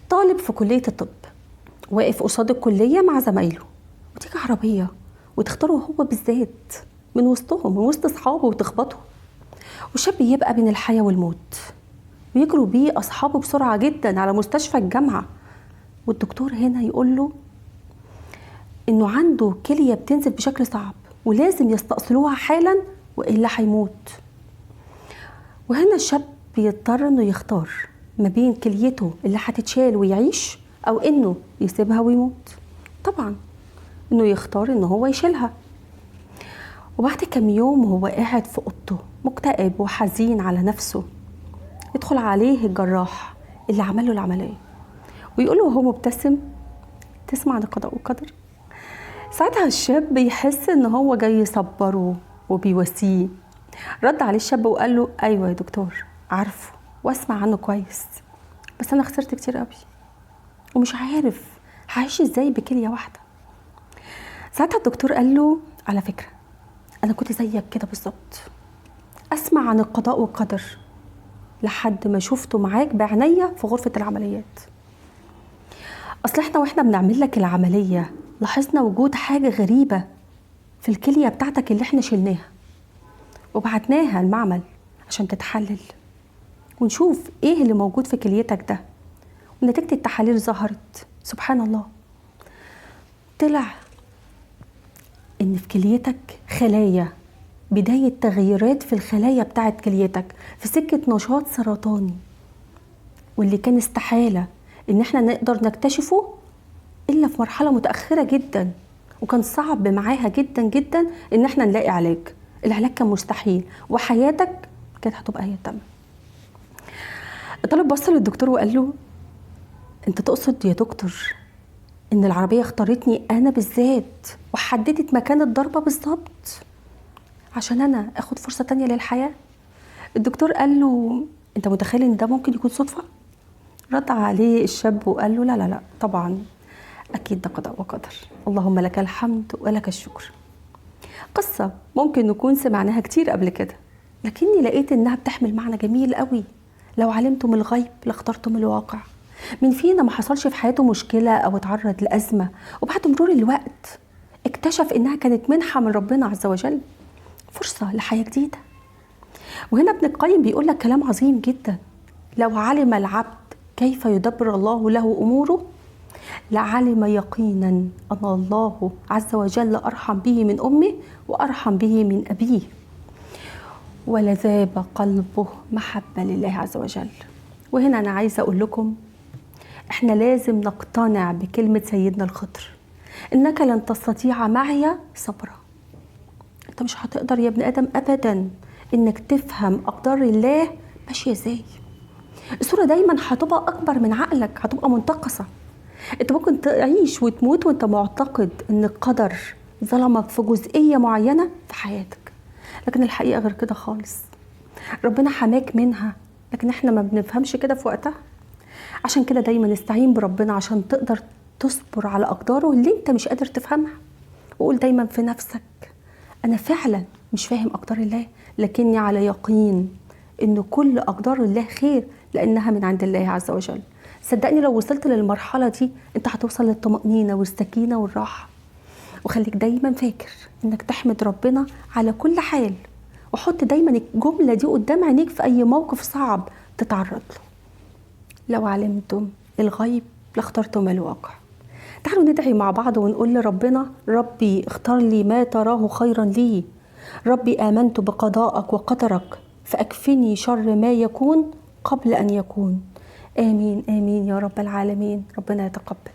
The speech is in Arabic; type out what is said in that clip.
طالب في كلية الطب واقف قصاد الكلية مع زمايله، وتيجي عربية وتختاره هو بالذات من وسطهم، من وسط أصحابه، وتخبطه، والشاب يبقى بين الحياة والموت، ويجروا بيه أصحابه بسرعة جدا على مستشفى الجامعة. والدكتور هنا يقول له إنه عنده كلية بتنزف بشكل صعب ولازم يستأصلوها حالا وإلا هيموت. وهنا الشاب بيضطر إنه يختار ما بين كليته اللي هتتشال ويعيش أو إنه يسيبها ويموت. طبعا إنه يختار إنه هو يشيلها. وبعد كم يوم وهو قاعد في أوضته مكتئب وحزين على نفسه، يدخل عليه الجراح اللي عمل له العملية ويقول له وهو مبتسم: تسمع عن القضاء والقدر؟ ساعتها الشاب بيحس إن هو جاي يصبره وبيواسيه. رد عليه الشاب وقال له: أيوة يا دكتور، عارفه واسمع عنه كويس، بس أنا خسرت كتير قوي ومش عارف هعيش ازاي بكلية واحدة. ساعتها الدكتور قال له: على فكرة أنا كنت زيك كده بالظبط، أسمع عن القضاء والقدر لحد ما شفته معاك بعينيا في غرفة العمليات. أصل احنا واحنا بنعمل لك العملية لاحظنا وجود حاجة غريبة في الكلية بتاعتك اللي احنا شلناها وبعتناها المعمل عشان تتحلل ونشوف ايه اللي موجود في كليتك ده. ونتيجة التحاليل ظهرت سبحان الله، طلع ان في كليتك خلايا، بداية تغييرات في الخلايا بتاعت كليتك في سكة نشاط سرطاني، واللي كان استحالة ان احنا نقدر نكتشفه الا في مرحلة متأخرة جدا، وكان صعب معاها جدا جدا ان احنا نلاقي علاج. العلاج كان مستحيل وحياتك كانت هتبقى هي التمام. الطالب بص للدكتور وقال له: انت تقصد يا دكتور ان العربية اختارتني انا بالذات وحددت مكان الضربة بالظبط عشان انا اخد فرصة تانية للحياة؟ الدكتور قال له: انت متخيل ان ده ممكن يكون صدفة؟ رد عليه الشاب وقال له: لا لا لا طبعا، اكيد ده قضاء وقدر، اللهم لك الحمد ولك الشكر. قصة ممكن نكون سمعناها كتير قبل كده، لكني لقيت انها بتحمل معنى جميل قوي. لو علمتم الغيب لاخترتم الواقع. مين فينا ما حصلش في حياته مشكلة او اتعرض لأزمة وبعد مرور الوقت اكتشف انها كانت منحة من ربنا عز وجل، فرصة لحياة جديدة؟ وهنا ابن القيم بيقول لك كلام عظيم جدا: لو علم العبد كيف يدبر الله له أموره لعلم يقينا أن الله عز وجل أرحم به من أمه وأرحم به من أبيه، ولذاب قلبه محبة لله عز وجل. وهنا أنا عايزة أقول لكم إحنا لازم نقتنع بكلمة سيدنا الخضر: إنك لن تستطيع معي صبرا. أنت مش هتقدر يا ابن آدم أبدا إنك تفهم أقدار الله ماشية إزاي. الصورة دايما هتبقى أكبر من عقلك، هتبقى منتقصة. انت ممكن تعيش وتموت وانت معتقد ان القدر ظلمك في جزئية معينة في حياتك، لكن الحقيقة غير كده خالص. ربنا حماك منها، لكن احنا ما بنفهمش كده في وقتها. عشان كده دايما استعين بربنا عشان تقدر تصبر على أقداره اللي انت مش قادر تفهمها. وقول دايما في نفسك: انا فعلا مش فاهم أقدار الله، لكني على يقين ان كل أقدار الله خير لأنها من عند الله عز وجل. صدقني لو وصلت للمرحلة دي انت هتوصل للطمأنينة والسكينة والراحة. وخليك دايما فاكر انك تحمد ربنا على كل حال، وحط دايما الجملة دي قدام عينيك في اي موقف صعب تتعرض له: لو علمتم الغيب لاخترتم الواقع. تعالوا ندعي مع بعض ونقول لربنا: ربي اختار لي ما تراه خيرا لي، ربي آمنت بقضائك وقدرك فأكفني شر ما يكون قبل أن يكون. آمين آمين يا رب العالمين. ربنا يتقبل.